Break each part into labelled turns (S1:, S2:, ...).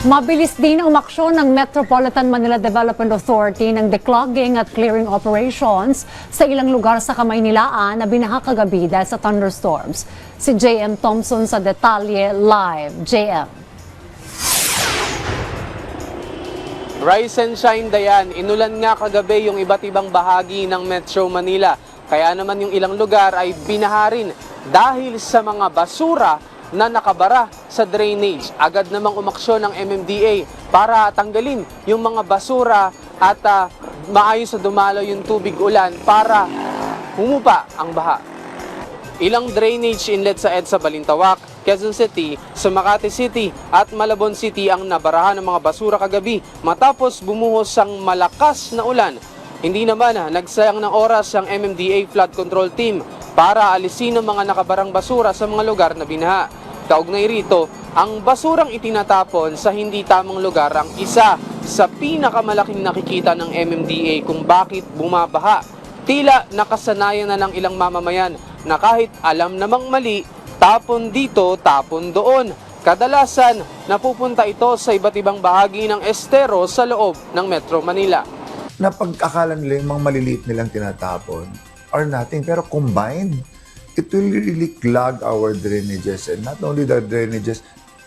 S1: Mabilis din ang umaksyon ng Metropolitan Manila Development Authority ng declogging at clearing operations sa ilang lugar sa Kamaynilaan na binaha kagabi dahil sa thunderstorms. Si JM Thompson sa detalye live. JM.
S2: Rise and shine, Dayan. Inulan nga kagabi yung iba't ibang bahagi ng Metro Manila. Kaya naman yung ilang lugar ay binaha rin dahil sa mga basura na nakabara sa drainage. Agad namang umaksyon ng MMDA para tanggalin yung mga basura at maayos na dumalo yung tubig ulan para humupa ang baha. Ilang drainage inlet sa EDSA Balintawak, Quezon City, sa Makati City at Malabon City ang nabarahan ng mga basura kagabi matapos bumuhos ang malakas na ulan. Hindi naman nagsayang ng oras ang MMDA Flood Control Team para alisin ang mga nakabarang basura sa mga lugar na binaha. Kaugnay rito, ang basurang itinatapon sa hindi tamang lugar ang isa sa pinakamalaking nakikita ng MMDA kung bakit bumabaha. Tila nakasanayan na ng ilang mamamayan na kahit alam namang mali, tapon dito, tapon doon. Kadalasan, napupunta ito sa iba't ibang bahagi ng estero sa loob ng Metro Manila.
S3: Napag-akala nila yung mga maliliit nilang tinatapon or nothing, pero combined, it will really clog our drainages, and not only the drainages,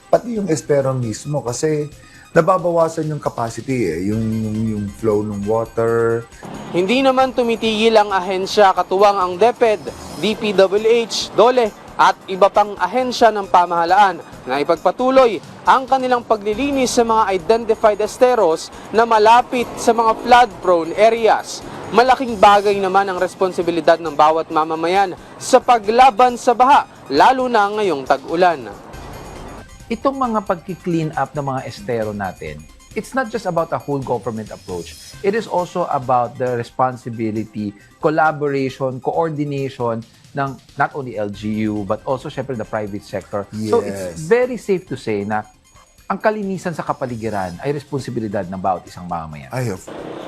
S3: pati yung estero mismo kasi nababawasan yung capacity, yung flow ng water.
S2: Hindi naman tumitigil ang ahensya katuwang ang DepEd, DPWH, DOLE at iba pang ahensya ng pamahalaan na ipagpatuloy ang kanilang paglilinis sa mga identified esteros na malapit sa mga flood-prone areas. Malaking bagay naman ang responsibilidad ng bawat mamamayan sa paglaban sa baha, lalo na ngayong tag-ulan.
S4: Itong mga pagki-clean up ng mga estero natin, it's not just about a whole government approach. It is also about the responsibility, collaboration, coordination ng not only LGU but also syempre the private sector.
S3: Yes.
S4: So it's very safe to say na ang kalinisan sa kapaligiran ay responsibilidad ng bawat isang mamamayan.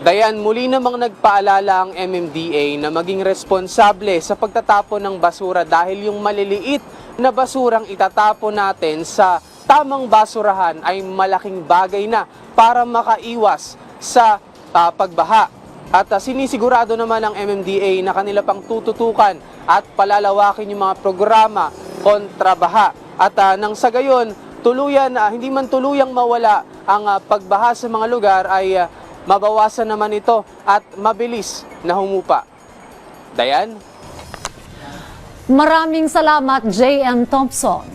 S2: Dayan, muli namang nagpaalala ang MMDA na maging responsable sa pagtatapon ng basura dahil yung maliliit na basurang itatapon natin sa tamang basurahan ay malaking bagay na para makaiwas sa pagbaha. At sinisigurado naman ng MMDA na kanila pang tututukan at palalawakin yung mga programa kontra baha. At nang sa gayon, hindi man tuluyang mawala ang pagbaha sa mga lugar ay mabawasan naman ito at mabilis na humupa. Dayan?
S1: Maraming salamat, JM Thompson.